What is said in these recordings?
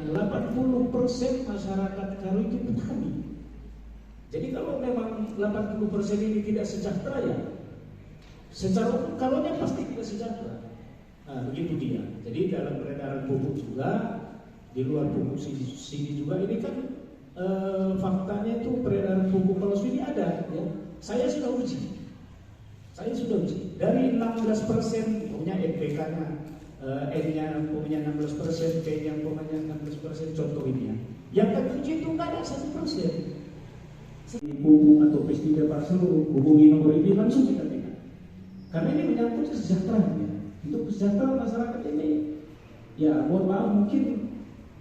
80% masyarakat Karo itu petani. Jadi kalau memang 80% ini tidak sejahtera ya, secara umum Karonya pasti tidak sejahtera. Nah, begitu dia. Jadi dalam peredaran pupuk juga, di luar pupuk sini juga ini kan faktanya itu peredaran pupuk palsu ini ada. Ya. Saya sudah uji. Dari 16% punya NPK-nya, N-nya punya 16%, P-nya punya 16%, contoh ini ya. Yang ketujuh itu nggak ada 1%. Pupuk atau pestisida palsu, hubungi nomor ini langsung kita lihat. Karena ini menyangkut kesejahteraan. Untuk kesejahteraan masyarakat ini, ya mohon maaf mungkin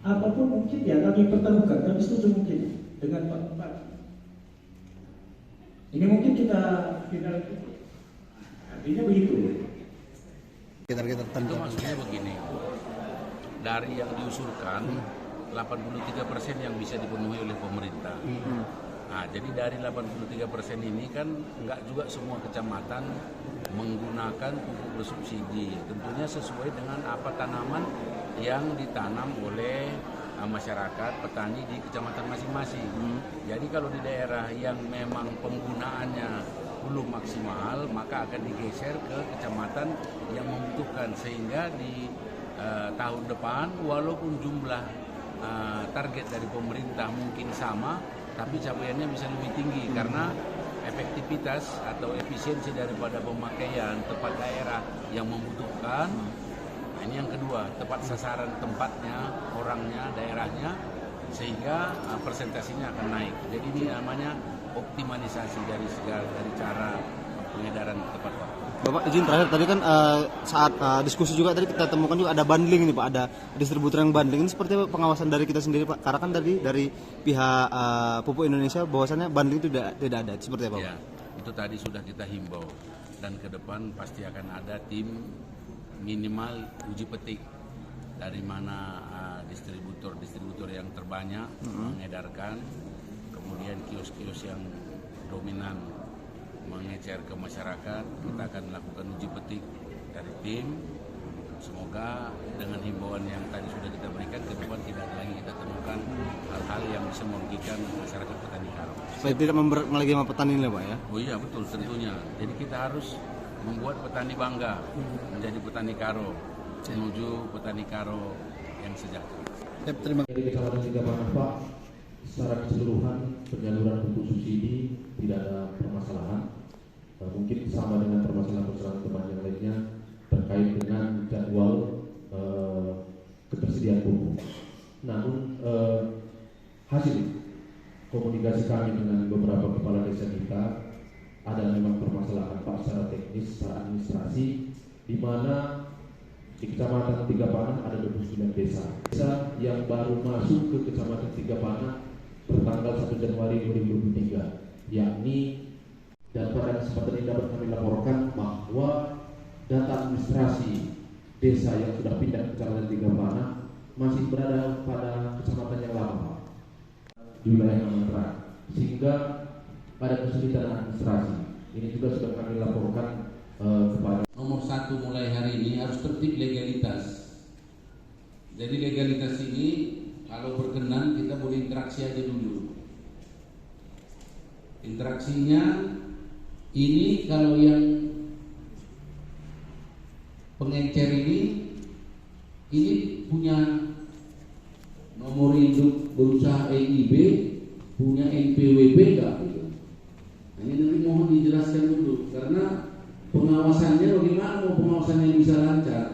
apapun mungkin ya kami pertaruhkan, kami setuju mungkin dengan Pak Bupati. Ini mungkin kita artinya begitu. Kita itu maksudnya begini, dari yang diusulkan 83% yang bisa dipenuhi oleh pemerintah. Nah, jadi dari 83% ini kan enggak juga semua kecamatan menggunakan pupuk bersubsidi. Tentunya sesuai dengan apa tanaman yang ditanam oleh masyarakat petani di kecamatan masing-masing. Jadi kalau di daerah yang memang penggunaannya belum maksimal, maka akan digeser ke kecamatan yang membutuhkan, sehingga di tahun depan walaupun jumlah target dari pemerintah mungkin sama, tapi capaiannya bisa lebih tinggi karena efektivitas atau efisiensi daripada pemakaian tepat daerah yang membutuhkan. Nah, ini yang kedua, tepat sasaran tempatnya, orangnya, daerahnya, sehingga presentasinya akan naik. Jadi ini namanya optimalisasi dari cara pengedaran tepat waktu. Bapak izin terakhir, tadi kan saat diskusi juga tadi kita temukan juga ada bundling ini Pak, ada distributor yang bundling. Ini seperti pengawasan dari kita sendiri Pak, karena kan tadi dari pihak Pupuk Indonesia bahwasannya bundling itu tidak ada, seperti apa Pak? Ya, itu tadi sudah kita himbau, dan ke depan pasti akan ada tim minimal uji petik dari mana distributor yang terbanyak mengedarkan, kemudian kios-kios yang dominan mengecer ke masyarakat. Kita akan melakukan uji petik dari tim. Semoga dengan himbauan yang tadi sudah kita berikan, ke depan tidak lagi kita temukan hal-hal yang bisa merugikan masyarakat petani Karo. Supaya tidak lagi sama petani lah Pak ya? Oh iya betul, tentunya. Jadi kita harus membuat petani bangga menjadi petani Karo, menuju petani Karo yang sejahtera. Terima kasih Kecamatan Tigapanah Pak. Secara keseluruhan penyaluran pupuk subsidi tidak ada permasalahan. Mungkin sama dengan permasalahan teman yang lainnya terkait dengan jadwal ketersediaan pupuk. Namun hasil komunikasi kami dengan beberapa kepala desa kita ada memang permasalahan Pak secara teknis, secara administrasi, di mana di Kecamatan Tigapanah ada 29 desa yang baru masuk ke Kecamatan Tigapanah bertanggal 1 Januari 2023, yakni, dan pada kesempatan ini dapat kami laporkan bahwa data administrasi desa yang sudah pindah ke Kecamatan Tigapanah masih berada pada kecamatan yang lama di wilayah Amanrat, sehingga ada kesulitan administrasi. Ini juga sudah kami laporkan kepada Nomor 1 mulai hari ini harus tertib legalitas. Jadi legalitas ini kalau berkenan kita boleh interaksi aja dulu. Interaksinya ini kalau yang pengecer ini punya nomor induk berusaha EIB, punya NPWP enggak? Nah, ini nanti mohon dijelaskan dulu, karena pengawasannya bagaimana mau pengawasannya bisa lancar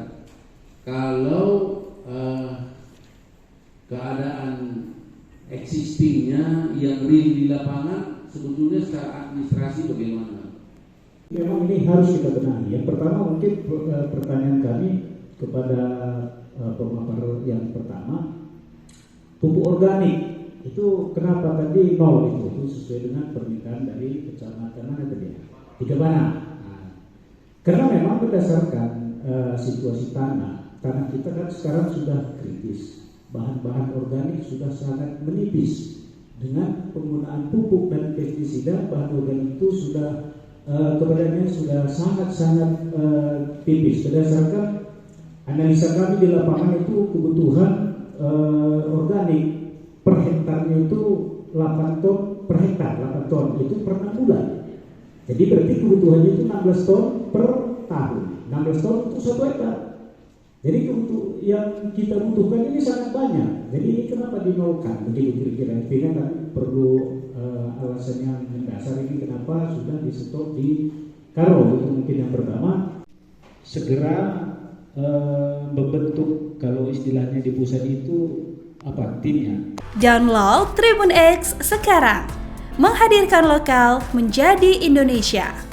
kalau keadaan existingnya yang real di lapangan sebetulnya secara administrasi bagaimana? Memang ini harus kita benahi. Yang pertama mungkin pertanyaan kami kepada pemapar yang pertama, pupuk organik itu kenapa tadi 0 itu sesuai dengan permintaan dari kecamatan mana tadi? Tigapanah. Karena memang berdasarkan situasi tanah kita kan sekarang sudah kritis, bahan-bahan organik sudah sangat menipis. Dengan penggunaan pupuk dan pestisida, bahan organik itu sudah keberadaannya sudah sangat-sangat tipis. Berdasarkan analisa kami di lapangan itu kebutuhan organik 8 ton per hektar, 8 ton itu per 6 bulan. Jadi berarti kebutuhannya itu 16 ton per tahun. 16 ton untuk 1 hektar. Jadi untuk yang kita butuhkan ini sangat banyak. Jadi ini kenapa dinolkan? Begitu kira-kira. Ini kan perlu alasan yang mendasar ini kenapa sudah disetok di Karo. Itu mungkin yang pertama. Segera membentuk, kalau istilahnya di pusat itu apa, timnya. Download Tribun X sekarang. Menghadirkan lokal menjadi Indonesia.